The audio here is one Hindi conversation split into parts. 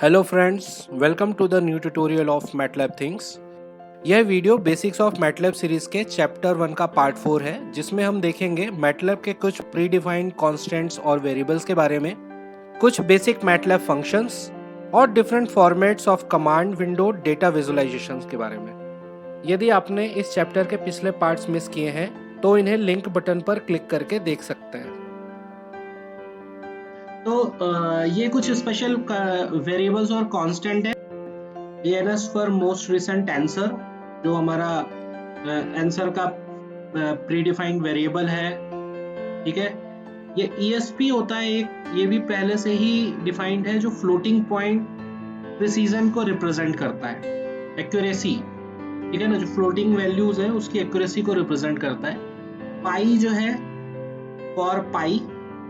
Hello friends, welcome to the new tutorial of MATLAB things. यह video basics of MATLAB series के चैप्टर 1 का पार्ट 4 है, जिसमें हम देखेंगे मैटलैब के कुछ प्री डिफाइंड कॉन्स्टेंट्स और वेरिएबल्स के बारे में, कुछ बेसिक मैटलैब फंक्शंस और different formats of command window data visualisations के बारे में। यदि आपने इस चैप्टर के पिछले पार्ट्स मिस किए हैं तो इन्हें लिंक बटन पर क्लिक करके देख सकते हैं। तो ये कुछ स्पेशल वेरिएबल्स और कांस्टेंट है। ANS for most recent answer, जो हमारा आंसर का प्री डिफाइंड वेरिएबल है। ठीक है, ये ईएसपी होता है एक, ये भी पहले से ही डिफाइंड है, जो फ्लोटिंग पॉइंट प्रिसीजन को रिप्रेजेंट करता है, एक्यूरेसी। ठीक है ना, जो फ्लोटिंग वैल्यूज है उसकी एक्यूरेसी को रिप्रेजेंट करता है। पाई जो है फॉर पाई,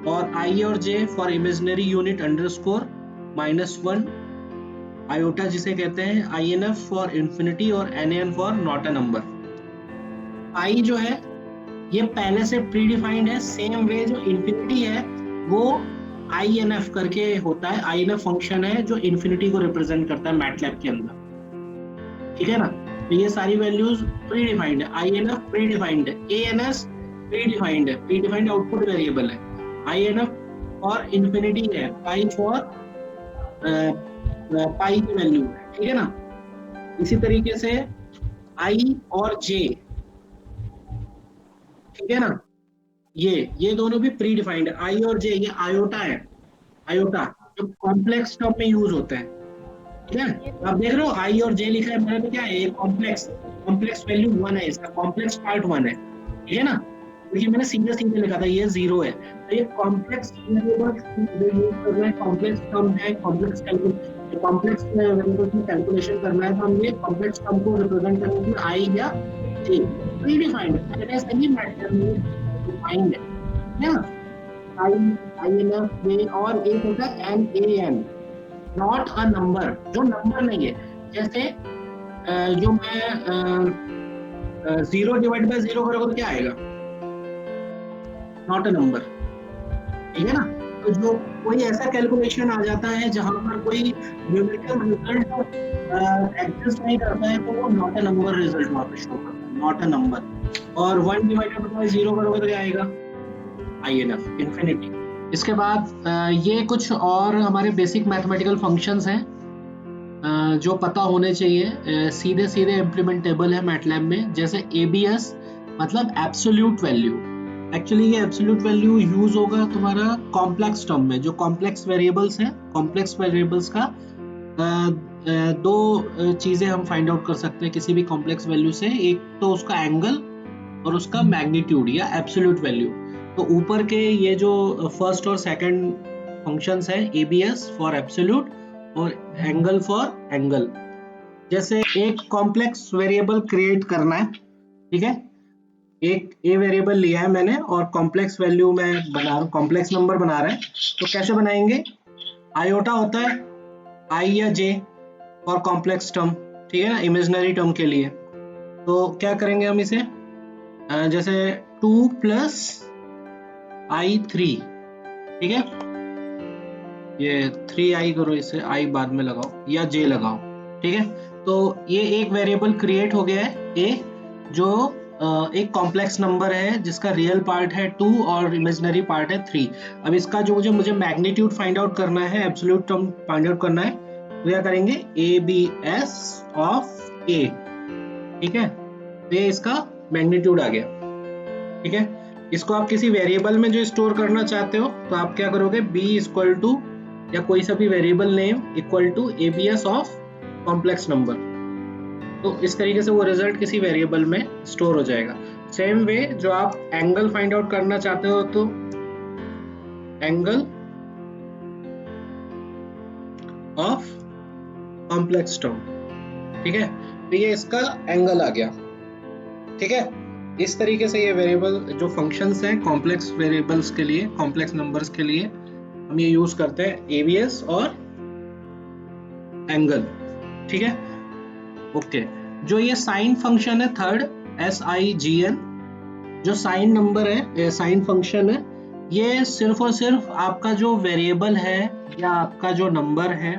और आई और J for imaginary unit underscore -1, iota जिसे कहते हैं, INF फॉर इंफिनिटी और NaN for not a number. I जो है ये पहले से प्री डिफाइंड है, सेम वे जो इंफिनिटी है वो INF करके होता है। INF फंक्शन है जो इंफिनिटी को रिप्रेजेंट करता है मैटलैब के अंदर। ठीक है ना, तो ये सारी वैल्यूज प्री डिफाइंड है। INF प्री डिफाइंड है, ANS प्री डिफाइंड है, प्री डिफाइंड आउटपुट वेरिएबल है। INF और इंफिनिटी है, पाई फॉर पाई की वैल्यू है। ठीक है ना, इसी तरीके से आई और जे, ठीक है ना, ये दोनों भी प्री डिफाइंड है। आई और जे, ये आयोटा है, आयोटा जो कॉम्प्लेक्स टर्म में यूज होते हैं। ठीक है, आप देख रहे हो आई और जे लिखा है, मतलब क्या है, ये कॉम्प्लेक्स कॉम्प्लेक्स वैल्यू 1 है, इसका कॉम्प्लेक्स पार्ट 1 है। ठीक है ना, देखिए मैंने सीधे सीधे लिखा था, ये 0 है, तो ये कॉम्प्लेक्स यूज करना है, कॉम्प्लेक्स टर्म है, कॉम्प्लेक्स वेरिएबल्स में कैलकुलेशन करना है, तो हम ये कॉम्प्लेक्स टर्म को रिप्रेजेंट करने के लिए आई या जे प्री डिफाइंड है, पहले से ही मैटर में डिफाइंड है ना। आई INF जे, और एक होता है NaN, नॉट अ नंबर, जो नंबर नहीं है। जैसे जो मैं 0 डिवाइड बाय 0 करोगे तो क्या आएगा, नॉट अ नंबर। ठीक है ना, तो जो कोई ऐसा कैलकुलेशन आ जाता है जहां पर कोई न्यूमेरिकल रिजल्ट एग्जिस्ट नहीं करता है, तो वो नॉट अ नंबर रिजल्ट वहां पे शो करता है, नॉट अ नंबर। और 1 डिवाइडेड बाय 0 करोगे तो क्या आएगा, INF, इंफिनिटी। इसके बाद ये कुछ और हमारे बेसिक मैथमेटिकल फंक्शंस हैं जो पता होने चाहिए, सीधे सीधे इम्प्लीमेंटेबल है मैटलैब में। जैसे ABS मतलब एब्सोल्यूट वैल्यू। एक्चुअली ये एब्सोल्यूट वैल्यू यूज होगा तुम्हारा कॉम्प्लेक्स टर्म में, जो कॉम्प्लेक्स वेरिएबल्स हैं। कॉम्प्लेक्स वेरिएबल्स का दो चीजें हम फाइंड आउट कर सकते हैं किसी भी कॉम्प्लेक्स वैल्यू से, एक तो उसका एंगल और उसका मैग्नीट्यूड या एब्सोल्यूट वैल्यू। तो ऊपर के ये जो फर्स्ट और सेकंड फंक्शंस हैं, ABS फॉर एब्सोल्यूट और एंगल फॉर एंगल। जैसे एक कॉम्प्लेक्स वेरिएबल क्रिएट करना है, ठीक है, एक ए वेरिएबल लिया है मैंने और कॉम्प्लेक्स वैल्यू में बना रहा हूँ, कॉम्प्लेक्स नंबर बना रहे हैं, तो कैसे बनाएंगे, आयोटा होता है आई या जे और कॉम्प्लेक्स टर्म, ठीक है ना, इमेजिनरी टर्म के लिए। तो क्या करेंगे हम इसे, जैसे 2 + I3, ठीक है, ये 3i करो, इसे i बाद में लगाओ या j लगाओ। ठीक है, तो ये एक वेरिएबल क्रिएट हो गया है a, जो एक कॉम्प्लेक्स नंबर है जिसका रियल पार्ट है 2 और इमेजिनरी पार्ट है 3। अब इसका जो मुझे मैग्नीट्यूड फाइंड आउट करना है, एब्सोल्यूट टर्म फाइंड आउट करना है, तो क्या करेंगे, ABS ऑफ a। ठीक है, तो ये इसका मैग्नीट्यूड आ गया। ठीक है, इसको आप किसी वेरिएबल में जो स्टोर करना चाहते हो तो आप क्या करोगे, b इक्वल टू या कोई सा भी variable name equal to ABS of complex number. तो इस तरीके से वो रिजल्ट किसी वेरिएबल में स्टोर हो जाएगा। सेम वे जो आप एंगल फाइंड आउट करना चाहते हो तो एंगल ऑफ कॉम्प्लेक्स टर्म, ठीक है, तो ये इसका एंगल आ गया। ठीक है, इस तरीके से ये वेरिएबल जो फंक्शंस हैं कॉम्प्लेक्स वेरिएबल्स के लिए, कॉम्प्लेक्स नंबर्स के लिए हम ये यूज करते हैं ABS और एंगल। ठीक है, ओके। जो ये साइन फंक्शन है थर्ड, SIGN, जो साइन नंबर है, साइन फंक्शन है, ये सिर्फ और सिर्फ आपका जो वेरिएबल है या आपका जो नंबर है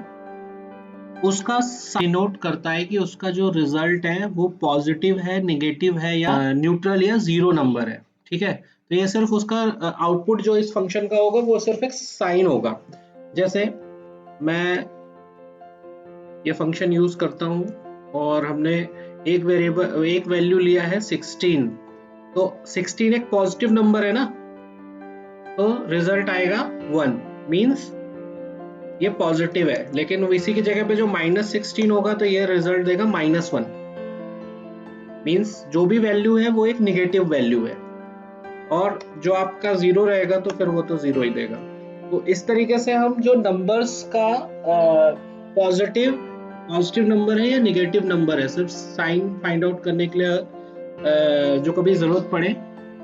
उसका डिनोट करता है कि उसका जो रिजल्ट है वो पॉजिटिव है, नेगेटिव है या न्यूट्रल या जीरो नंबर है। ठीक है, तो ये सिर्फ उसका आउटपुट जो इस फंक्शन का होगा वो सिर्फ एक साइन होगा। जैसे मैं ये फंक्शन यूज करता हूँ और हमने एक वेरिएबल एक वैल्यू लिया है 16, तो 16 एक पॉजिटिव नंबर है ना, तो रिजल्ट आएगा 1, मींस ये पॉजिटिव है। लेकिन इसी की जगह पे जो -16 होगा तो ये रिजल्ट देगा -1, मींस जो भी वैल्यू है वो एक निगेटिव वैल्यू है, और जो आपका जीरो रहेगा तो फिर वो तो जीरो ही देगा। तो इस तरीके से हम जो नंबर्स का पॉजिटिव नंबर है या निगेटिव नंबर है, सिर्फ साइन फाइंड आउट करने के लिए जो कभी जरूरत पड़े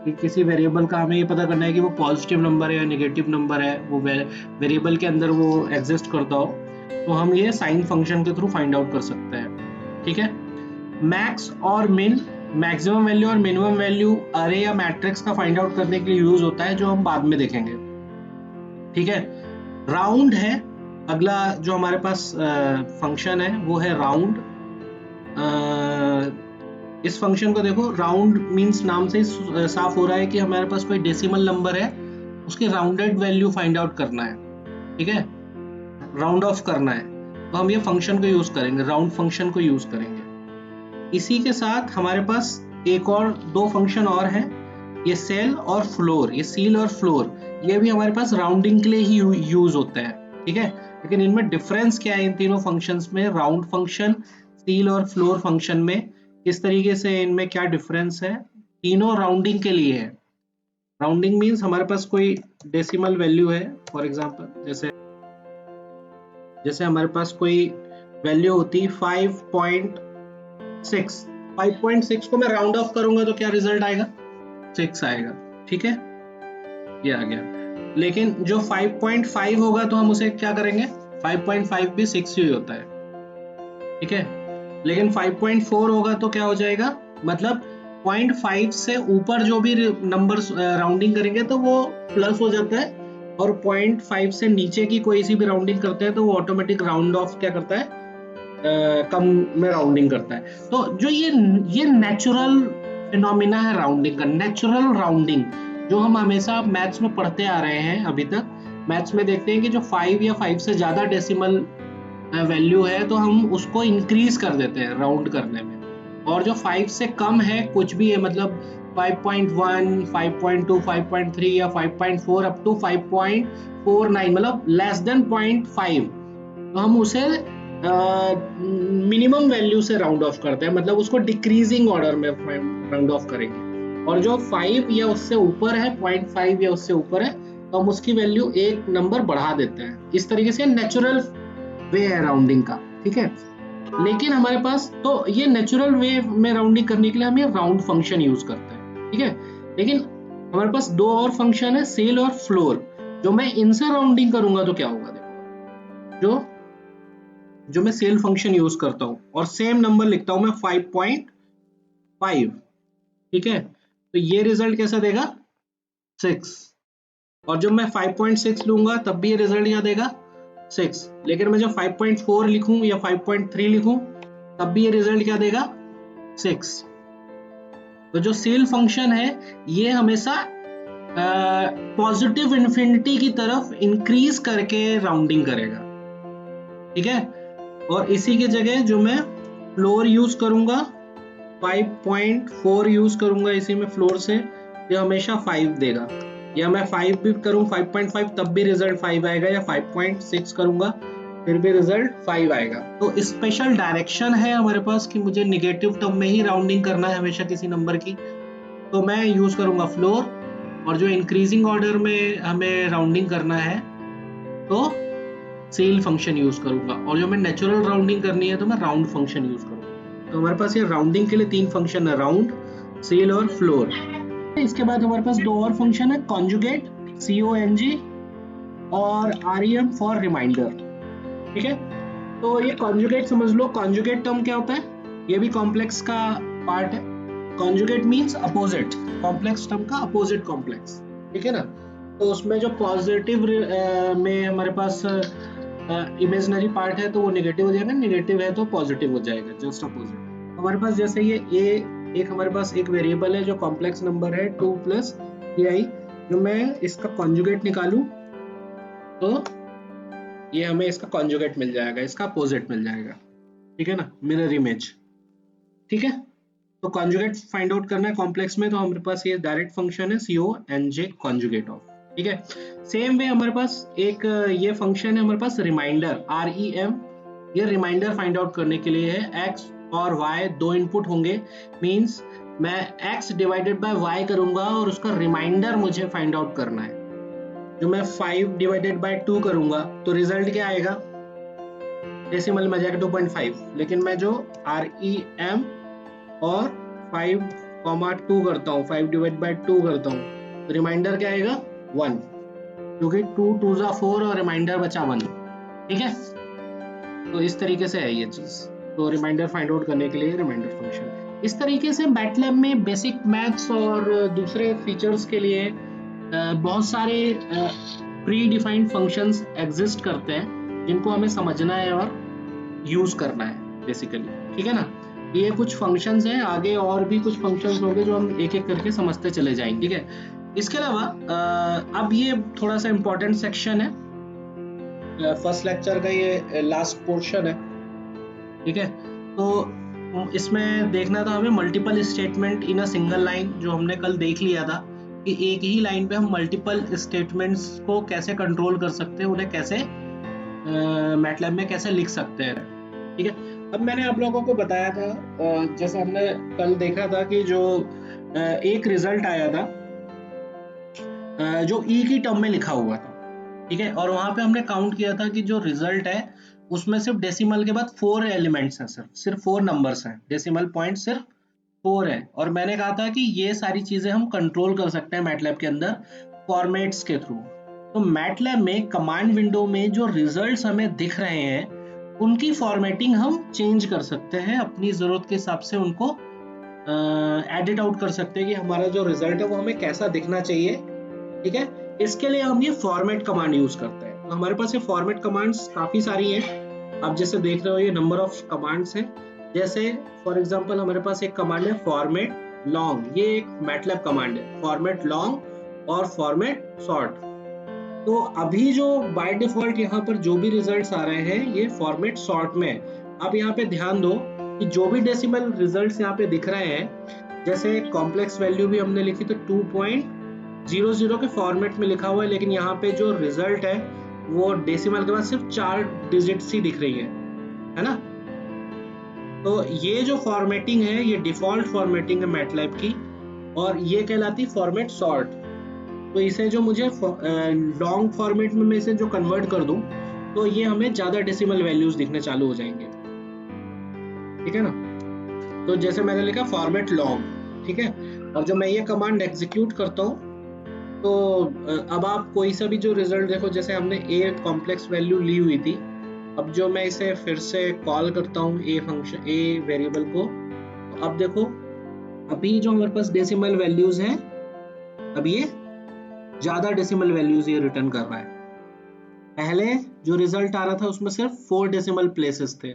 कि किसी वेरिएबल का हमें ये पता करना है कि वो पॉजिटिव नंबर है या नेगेटिव नंबर है, वो वेरिएबल के अंदर वो एग्जिस्ट करता हो, तो हम ये साइन फंक्शन के थ्रू फाइंड आउट कर सकते हैं। ठीक है, मैक्स और मिन, मैक्सिमम वैल्यू और मिनिमम वैल्यू अरे या मैट्रिक्स का फाइंड आउट करने के लिए यूज होता है, जो हम बाद में देखेंगे। ठीक है, राउंड है अगला जो हमारे पास फंक्शन है, वो है राउंड। इस फंक्शन को देखो, राउंड मींस नाम से ही साफ हो रहा है कि हमारे पास कोई डेसिमल नंबर है, उसकी राउंडेड वैल्यू फाइंड आउट करना है। ठीक है, राउंड ऑफ करना है, तो हम ये फंक्शन को यूज करेंगे, राउंड फंक्शन को यूज करेंगे। इसी के साथ हमारे पास एक और दो फंक्शन और है, ये सेल और फ्लोर, ये सील और फ्लोर, ये भी हमारे पास राउंडिंग के लिए ही यूज होता है। ठीक है, लेकिन इनमें डिफरेंस क्या है इन तीनों फंक्शंस में, राउंड फंक्शन, सील और फ्लोर फंक्शन में किस तरीके से इनमें क्या डिफरेंस है। तीनों राउंडिंग के लिए है। राउंडिंग मींस हमारे पास कोई डेसिमल वैल्यू है, फॉर एग्जांपल जैसे हमारे पास कोई वैल्यू होती 5.6, 5.6 को मैं राउंड ऑफ करूंगा तो क्या रिजल्ट आएगा, 6 आएगा। ठीक है, ये आ गया। लेकिन जो 5.5 होगा तो हम उसे क्या करेंगे, 5.5 भी 6 ही होता है। ठीक है, लेकिन 5.4 होगा तो क्या हो जाएगा, मतलब 0.5 से ऊपर जो भी नंबर राउंडिंग करेंगे तो वो प्लस हो जाता है, और 0.5 से नीचे की कोई सी भी राउंडिंग करते हैं तो वो ऑटोमेटिक राउंड ऑफ क्या करता है, कम में राउंडिंग करता है। तो जो ये नेचुरल फिनोमिना है राउंडिंग का, नेचुरल राउंडिंग, जो हम हमेशा मैथ्स में पढ़ते आ रहे हैं अभी तक। मैथ्स में देखते हैं कि जो 5 या 5 से ज्यादा डेसिमल वैल्यू है तो हम उसको इंक्रीज कर देते हैं राउंड करने में, और जो 5 से कम है कुछ भी है, मतलब 5.1, 5.2, 5.3 या 5.4 अप टू 5.49, मतलब लेस देन 0.5, तो हम उसे मिनिमम वैल्यू से राउंड ऑफ करते हैं, मतलब उसको डिक्रीजिंग ऑर्डर में राउंड ऑफ करेंगे। और जो 5 या उससे ऊपर है, 0.5 या उससे ऊपर है, तो हम उसकी वैल्यू एक नंबर बढ़ा देते हैं। इस तरीके से नेचुरल वे है राउंडिंग का। ठीक है, लेकिन हमारे पास तो ये नेचुरल वे में राउंडिंग करने के लिए हम ये राउंड फंक्शन यूज करते हैं। ठीक है, लेकिन हमारे पास दो और फंक्शन है, सेल और फ्लोर, जो मैं इनसे राउंडिंग करूंगा तो क्या होगा, देखो जो मैं सेल फंक्शन यूज करता हूं और सेम नंबर लिखता हूं मैं 5.5। ठीक है, तो ये रिजल्ट कैसा देगा, 6, और जब मैं 5.6 लूंगा तब भी ये रिजल्ट क्या देगा, 6। लेकिन मैं जब 5.4 लिखूं या 5.3 लिखूं तब भी ये रिजल्ट क्या देगा, 6। तो जो सेल फंक्शन है ये हमेशा पॉजिटिव इन्फिनिटी की तरफ इंक्रीज करके राउंडिंग करेगा। ठीक है, और इसी की जगह जो मैं फ्लोर यूज करूंगा, 5.4 यूज करूंगा इसी में फ्लोर से, ये हमेशा 5 देगा। या मैं 5 भी करूं 5.5 तब भी रिजल्ट 5 आएगा, या 5.6 करूंगा फिर भी रिजल्ट 5 आएगा। तो स्पेशल डायरेक्शन है हमारे पास कि मुझे निगेटिव टर्म में ही राउंडिंग करना है हमेशा किसी नंबर की, तो मैं यूज करूंगा फ्लोर, और जो इंक्रीजिंग ऑर्डर में हमें राउंडिंग करना है तो सेल फंक्शन यूज करूंगा, और जो मैं नेचुरल राउंडिंग करनी है तो मैं राउंड फंक्शन यूज करूंगा। तो हमारे पास ये राउंडिंग के लिए 3 फंक्शन है, राउंड, सेल और फ्लोर। इसके बाद हमारे पास दो और फंक्शन है, कॉन्जुगेट, CONG, और REM फॉर रिमाइंडर। ठीक है, तो ये कॉन्जुगेट समझ लो, कॉन्जुगेट टर्म क्या होता है, ये भी कॉम्प्लेक्स का पार्ट है। Conjugate means opposite, complex term का अपोजिट कॉम्प्लेक्स। ठीक है ना, तो उसमें जो पॉजिटिव में हमारे पास इमेजनरी पार्ट है तो वो नेगेटिव हो जाएगा, नेगेटिव है तो पॉजिटिव हो जाएगा, जस्ट अपोजिट। हमारे पास जैसे ये a एक हमारे पास एक वेरिएबल है जो कॉम्प्लेक्स नंबर है 2 प्लस ai, जो मैं इसका कॉन्जुगेट निकालूं तो ये हमें इसका कॉन्जुगेट मिल जाएगा, इसका अपोजिट मिल जाएगा, ठीक है ना, मिरर इमेज, ठीक है। तो कॉन्जुगेट फाइंड आउट करना है कॉम्प्लेक्स में, तो हमारे पास ये डायरेक्ट फंक्शन है CO NJ कॉन्जुगेट ऑफ, ठीक है। सेम वे हमारे पास एक ये फंक्शन है हमारे पास रिमाइंडर REM, ये रिमाइंडर फाइंड आउट करने के लिए है। x और y दो इनपुट होंगे, मींस मैं x डिवाइडेड बाय y करूंगा और उसका रिमाइंडर मुझे फाइंड आउट करना है। जो मैं 5 डिवाइडेड बाय 2 करूंगा तो रिजल्ट क्या आएगा, डेसिमल में जाएगा 2.5, लेकिन मैं जो REM और 5,2 करता हूँ, 5 डिवाइड बाय 2 करता हूँ, तो रिमाइंडर क्या आएगा 1, क्योंकि 2 2 जा 4 और रिमाइंडर बचा 1, ठीक है। तो इस तरीके से है ये चीज। तो रिमाइंडर फाइंड आउट करने के लिए रिमाइंडर फंक्शन, इस तरीके से मैटलैब में बेसिक मैथ्स और दूसरे फीचर्स के लिए बहुत सारे प्री डिफाइंड फंक्शंस एग्जिस्ट करते हैं, जिनको हमें समझना है और यूज करना है बेसिकली, ठीक है ना। ये कुछ फंक्शंस हैं, आगे और भी कुछ फंक्शंस होंगे जो हम एक एक करके समझते चले जाएंगे, ठीक है। इसके अलावा अब ये थोड़ा सा इम्पोर्टेंट सेक्शन है, फर्स्ट लेक्चर का ये लास्ट पोर्शन है, ठीक है। तो इसमें देखना था हमें multiple statement in a single line, जो हमने कल देख लिया था कि एक ही लाइन पे हम मल्टीपल स्टेटमेंट्स को कैसे कंट्रोल कर सकते हैं, उन्हें कैसे मैटलैब में कैसे लिख सकते हैं, ठीक है। अब मैंने आप लोगों को बताया था, जैसे हमने कल देखा था कि जो एक रिजल्ट आया था जो ई की टर्म में लिखा हुआ था, ठीक है, और वहां पे हमने काउंट किया था कि जो रिजल्ट है उसमें सिर्फ डेसिमल के बाद 4 एलिमेंट्स हैं, सिर्फ 4 नंबर्स हैं, डेसिमल पॉइंट सिर्फ 4 है। और मैंने कहा था कि ये सारी चीजें हम कंट्रोल कर सकते हैं मैटलैब के अंदर फॉर्मेट्स के थ्रू। तो मैटलैब में कमांड विंडो में जो रिजल्ट्स हमें दिख रहे हैं उनकी फॉर्मेटिंग हम चेंज कर सकते हैं, अपनी जरूरत के हिसाब से उनको एडिट आउट कर सकते हैं कि हमारा जो रिजल्ट है वो हमें कैसा दिखना चाहिए, ठीक है। इसके लिए हम ये फॉर्मेट कमांड यूज करते हैं। तो हमारे पास ये फॉर्मेट कमांड्स काफी सारी हैं, आप जैसे देख रहे हो ये नंबर ऑफ कमांड्स हैं। जैसे फॉर एग्जांपल हमारे पास एक कमांड है फॉर्मेट लॉन्ग, ये एक मैटलैब कमांड है, फॉर्मेट लॉन्ग और फॉर्मेट शॉर्ट। तो अभी जो बाय डिफॉल्ट यहाँ पर जो भी रिजल्ट्स आ रहे हैं ये फॉर्मेट शॉर्ट में है। अब यहाँ पे ध्यान दो कि जो भी डेसिमल रिजल्ट्स यहाँ पे दिख रहे हैं, जैसे कॉम्प्लेक्स वैल्यू भी हमने लिखी तो 2.00 के फॉर्मेट में लिखा हुआ है, लेकिन यहाँ पे जो रिजल्ट है वो डेसिमल के बाद सिर्फ 4 डिजिट्स ही दिख रही है ना। तो ये जो फॉर्मेटिंग है ये डिफॉल्ट फॉर्मेटिंग है मैटलैब की, और ये कहलाती है फॉर्मेट शॉर्ट। तो इसे जो मुझे लॉन्ग फॉर्मेट में मैं इसे जो कन्वर्ट कर दूं तो ये हमें ज्यादा डेसिमल वैल्यूज दिखने चालू हो जाएंगे, ठीक है ना। तो जैसे मैंने लिखा फॉर्मेट लॉन्ग, ठीक है, और जब मैं ये कमांड एग्जीक्यूट करता हूँ तो अब आप कोई सा भी जो रिजल्ट देखो, जैसे हमने ए कॉम्प्लेक्स वैल्यू ली हुई थी, अब जो मैं इसे फिर से कॉल करता हूँ ए फंक्शन ए वेरिएबल को, तो अब देखो अभी जो हमारे पास डेसिमल वैल्यूज हैं, अब ये ज्यादा डेसिमल वैल्यूज ये रिटर्न कर रहा है। पहले जो रिजल्ट आ रहा था उसमें सिर्फ 4 डेसिमल प्लेसेस थे,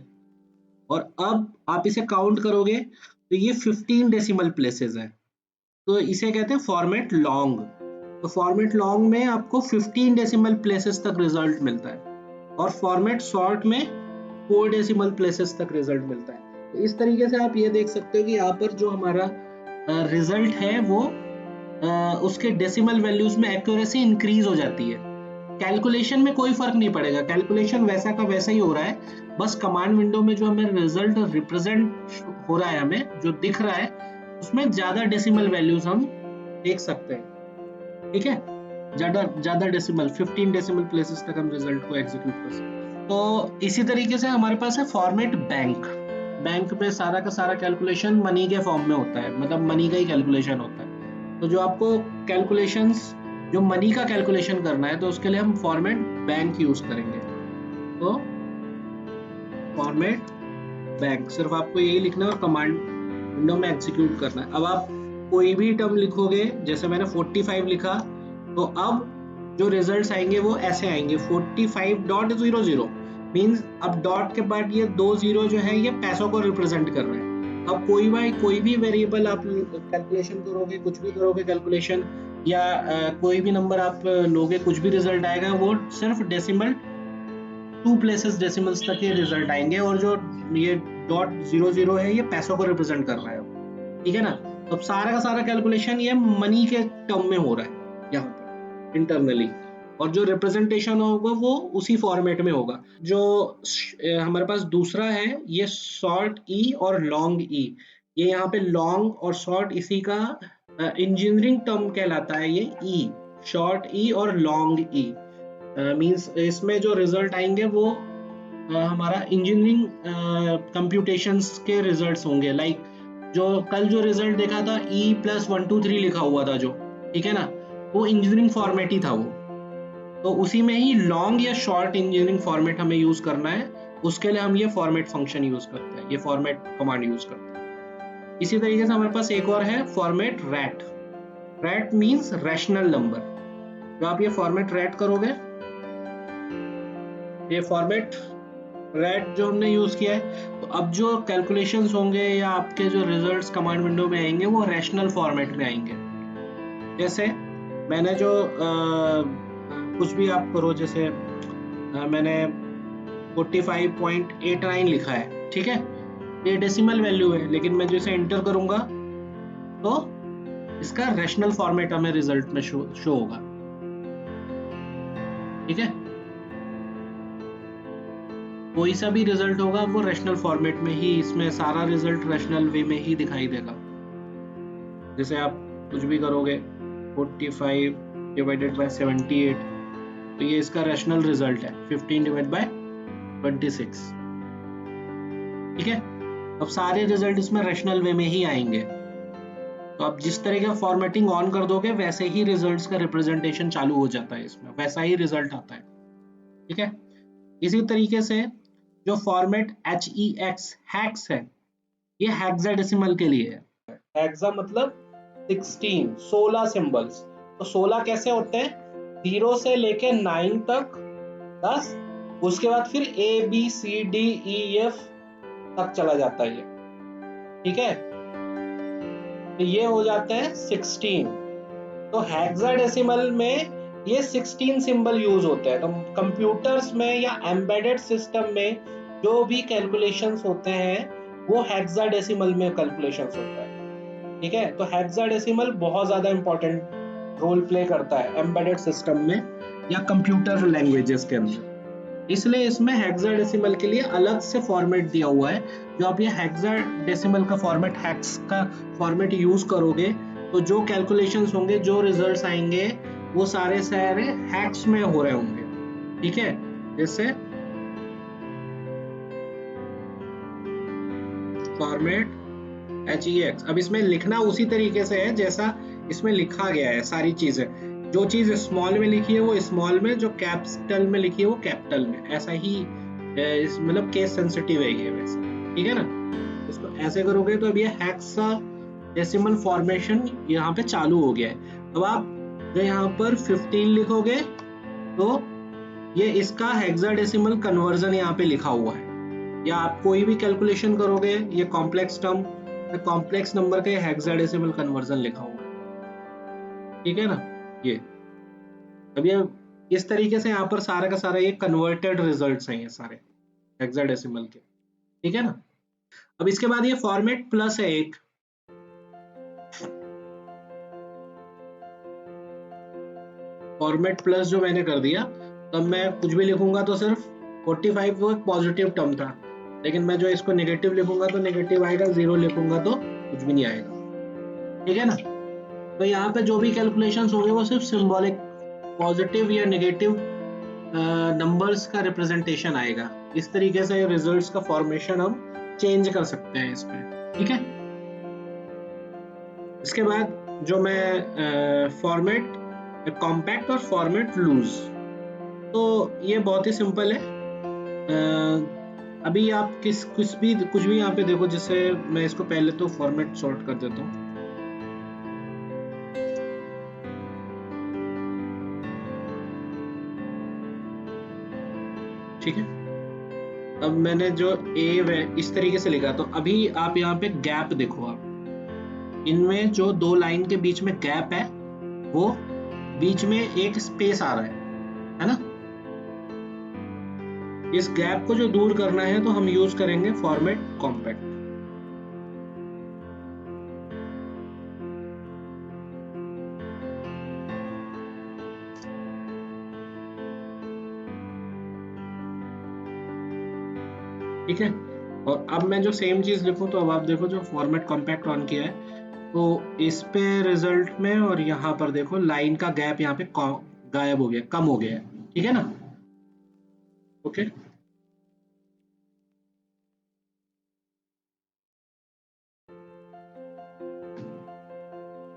और अब आप इसे काउंट करोगे तो ये 15 डेसिमल प्लेसेस है। तो इसे कहते हैं फॉर्मेट लॉन्ग। तो फॉर्मेट लॉन्ग में आपको 15 डेसिमल प्लेसेस तक रिजल्ट मिलता है, और फॉर्मेट शॉर्ट में 4 डेसिमल प्लेसेस तक रिजल्ट मिलता है। तो इस तरीके से आप ये देख सकते हो कि यहाँ पर जो हमारा रिजल्ट है वो उसके डेसिमल वैल्यूज में एक्यूरेसी इंक्रीज हो जाती है। कैलकुलेशन में कोई फर्क नहीं पड़ेगा, कैलकुलेशन वैसा का वैसा ही हो रहा है, बस कमांड विंडो में जो हमें रिजल्ट रिप्रेजेंट हो रहा है, हमें जो दिख रहा है उसमें ज्यादा डेसिमल वैल्यूज हम देख सकते हैं, ठीक है। ज्यादा डेसिमल 15 डेसिमल प्लेसेस तक हम रिजल्ट को एग्जीक्यूट कर सकते हैं। तो इसी तरीके से हमारे पास है फॉर्मेट बैंक। बैंक में सारा का सारा कैलकुलेशन मनी के फॉर्म में होता है, मतलब मनी का ही कैलकुलेशन होता है। तो जो आपको कैलकुलेशंस जो मनी का कैलकुलेशन करना है तो उसके लिए हम फॉर्मेट बैंक यूज करेंगे। तो फॉर्मेट बैंक सिर्फ आपको यही लिखना है और कमांड विंडो में एग्जीक्यूट करना है। अब आप कोई भी टर्म लिखोगे, जैसे मैंने 45 लिखा, तो अब जो रिजल्ट्स आएंगे वो ऐसे आएंगे 45.00, मीन्स अब डॉट के बाद ये 2 जीरो जो है ये पैसों को रिप्रेजेंट कर रहे हैं। अब कोई भी वेरिएबल आप कैलकुलेशन करोगे, कुछ भी करोगे कैलकुलेशन, या कोई भी नंबर आप लोगे, कुछ भी रिजल्ट आएगा वो सिर्फ डेसिमल 2 प्लेसेस डेसिमल्स तक के रिजल्ट आएंगे, और जो ये डॉट 00 है ये पैसों को रिप्रेजेंट कर रहा है, ठीक है ना। तो अब सारा का सारा कैलकुलेशन ये मनी के टर्म में हो रहा है यहाँ पर इंटरनली, और जो रिप्रेजेंटेशन होगा वो उसी फॉर्मेट में होगा। जो हमारे पास दूसरा है ये शॉर्ट ई और लॉन्ग ई, ये यहाँ पे लॉन्ग और शॉर्ट इसी का इंजीनियरिंग टर्म कहलाता है, ये ई, शॉर्ट ई और लॉन्ग ई। मींस इसमें जो रिजल्ट आएंगे वो हमारा इंजीनियरिंग कंप्यूटेशंस के रिजल्ट्स होंगे। लाइक जो कल जो रिजल्ट देखा था E+1 2 3 लिखा हुआ था जो, ठीक है ना, वो इंजीनियरिंग फॉर्मेट ही था वो। तो उसी में ही लॉन्ग या शॉर्ट इंजीनियरिंग फॉर्मेट हमें यूज करना है, उसके लिए हम ये फॉर्मेट फंक्शन यूज करते हैं, ये फॉर्मेट कमांड यूज करते हैं। इसी तरीके से हमारे पास एक और है format rat. Rat means rational number. जो आप ये फॉर्मेट रैट करोगे, ये फॉर्मेट रैट जो हमने यूज किया है, तो अब जो कैलकुलेशंस होंगे या आपके जो रिजल्ट्स कमांड विंडो में आएंगे वो रैशनल फॉर्मेट में आएंगे। जैसे मैंने जो कुछ भी आप करो, जैसे मैंने 45.89 लिखा है, ठीक है, ये डेसिमल वैल्यू है, लेकिन मैं जैसे एंटर करूंगा तो इसका रैशनल फॉर्मेट हमें रिजल्ट में शो होगा, ठीक है। कोई सा भी रिजल्ट होगा वो रैशनल फॉर्मेट में ही, इसमें सारा रिजल्ट रैशनल वे में ही दिखाई देगा। जैसे आप कुछ भी करोगे 45 डिवाइडेड बाय 78, तो ये इसका रैशनल रिजल्ट है 15 डिवाइड बाय 26, ठीक है। अब सारे रिजल्ट इसमें रैशनल वे में ही आएंगे। तो आप जिस तरह का फॉर्मेटिंग ऑन कर दोगे वैसे ही रिजल्ट्स का रिप्रेजेंटेशन चालू हो जाता है, इसमें वैसा ही रिजल्ट आता है, ठीक है। इसी तरीके से जो फॉर्मेट HEX हैक्स है, ये हेक्साडेसिमल के लिए है। हेक्सा मतलब 16 सिंबल्स। तो 16 कैसे होते हैं, 0 से लेके 9 तक 10, उसके बाद फिर ABCDEF तक चला जाता है ये, ठीक है। तो ये हो जाते हैं 16। तो हेक्साडेसिमल में ये 16 सिंबल यूज होते हैं। तो कंप्यूटर्स में या एम्बेडेड सिस्टम में जो भी कैलकुलेशंस होते हैं वो हेक्साडेसिमल में कैलकुलेशंस होता है, ठीक है। तो हेक्साडेसिमल बहुत ज्यादा इंपॉर्टेंट रोल प्ले करता है एम्बेडेड सिस्टम में या कंप्यूटर लैंग्वेजेस के अंदर। इसलिए इसमें हेक्साडेसिमल के लिए अलग से फॉर्मेट दिया हुआ है। जो आप ये हेक्साडेसिमल का फॉर्मेट, हेक्स का फॉर्मेट यूज करोगे तो जो कैलकुलेशंस होंगे, जो रिजल्ट्स आएंगे वो सारे हैक्स में हो रहे होंगे, ठीक है। जैसे फॉर्मेट HEX, अब इसमें लिखना उसी तरीके से है जैसा इसमें लिखा गया है। सारी चीजें, जो चीज स्मॉल में लिखी है वो स्मॉल में, जो कैपिटल में लिखी है वो कैपिटल में, ऐसा ही मतलब केस सेंसिटिव है ये वैसे, ठीक है ना। इसको ऐसे करोगे तो अब ये हेक्साडेसिमल फॉर्मेशन यहाँ पे चालू हो गया है। अब आप यहाँ पर 15 लिखोगे तो ये इसका हेक्साडेसिमल कन्वर्जन यहाँ पे लिखा हुआ है। या आप कोई भी कैलकुलेशन करोगे, ये कॉम्प्लेक्स टर्म, कॉम्प्लेक्स नंबर के हेक्साडेसिमल कन्वर्जन लिखा हुआ है, ठीक है ना। ये अब ये इस तरीके से यहाँ पर सारा का सारा ये कन्वर्टेड रिजल्ट्स हैं ये सारे हेक्साडेसिमल के, ठीक है ना। अब इसके बाद ये फॉर्मेट प्लस है एक, फॉर्मेट प्लस जो मैंने कर दिया, तब मैं कुछ भी लिखूंगा तो सिर्फ 45 वो एक पॉजिटिव टर्म था, लेकिन मैं जो इसको नेगेटिव लिखूंगा तो नेगेटिव आएगा, 0 लिखूंगा तो कुछ भी नहीं आएगा, ठीक है ना। तो यहाँ पे जो भी कैलकुलेशंस होंगे वो सिर्फ सिंबॉलिक पॉजिटिव या नेगेटिव नंबर्स का रिप्रेजेंटेशन आएगा। इस तरीके से रिजल्ट्स का फॉर्मेशन हम चेंज कर सकते हैं इसमें, ठीक है। इसके बाद जो मैं फॉर्मेट कॉम्पैक्ट और फॉर्मेट लूज, तो ये बहुत ही सिंपल है। अभी आप कुछ भी यहाँ पे देखो, जिससे मैं इसको पहले तो फॉर्मेट सॉर्ट कर देता हूँ, ठीक है। अब मैंने जो ए इस तरीके से लिखा, तो अभी आप यहाँ पे गैप देखो, आप इनमें जो दो लाइन के बीच में गैप है वो बीच में एक स्पेस आ रहा है ना। इस गैप को जो दूर करना है तो हम यूज करेंगे फॉर्मेट कॉम्पैक्ट। ठीक है, और अब मैं जो सेम चीज लिखूं तो अब आप देखो जो फॉर्मेट कॉम्पैक्ट ऑन किया है तो इस पे रिजल्ट में और यहाँ पर देखो लाइन का गैप यहाँ पे गायब हो गया, कम हो गया है। ठीक है ना, ओके।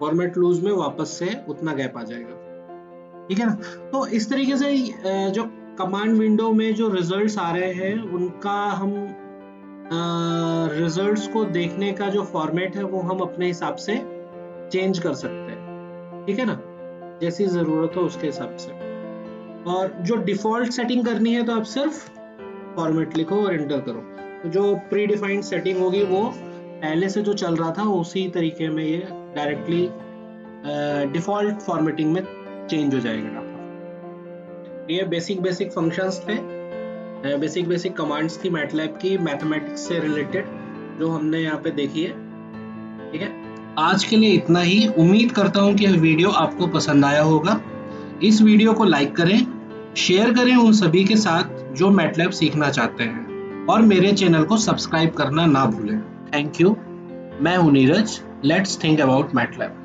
फॉर्मेट लूज में वापस से उतना गैप आ जाएगा। ठीक है ना, तो इस तरीके से जो कमांड विंडो में जो रिजल्ट्स आ रहे हैं उनका हम रिजल्ट्स को देखने का जो फॉर्मेट है वो हम अपने हिसाब से चेंज कर सकते हैं। ठीक है ना, जैसी जरूरत हो उसके हिसाब से। और जो डिफॉल्ट सेटिंग करनी है तो आप सिर्फ फॉर्मेट लिखो और एंटर करो, तो जो प्री डिफाइंड सेटिंग होगी वो पहले से जो चल रहा था उसी तरीके में ये डायरेक्टली डिफॉल्ट फॉर्मेटिंग में चेंज हो जाएगा डाटा। ये बेसिक फंक्शंस थे, बेसिक कमांड्स थी मैटलैब की मैथमेटिक्स से रिलेटेड जो हमने यहाँ पे देखी है। ठीक है, आज के लिए इतना ही। उम्मीद करता हूँ कि यह वीडियो आपको पसंद आया होगा। इस वीडियो को लाइक करें, शेयर करें उन सभी के साथ जो मैटलैब सीखना चाहते हैं, और मेरे चैनल को सब्सक्राइब करना ना भूलें। Thank you. मैं हूँ Neeraj. Let's think about MATLAB.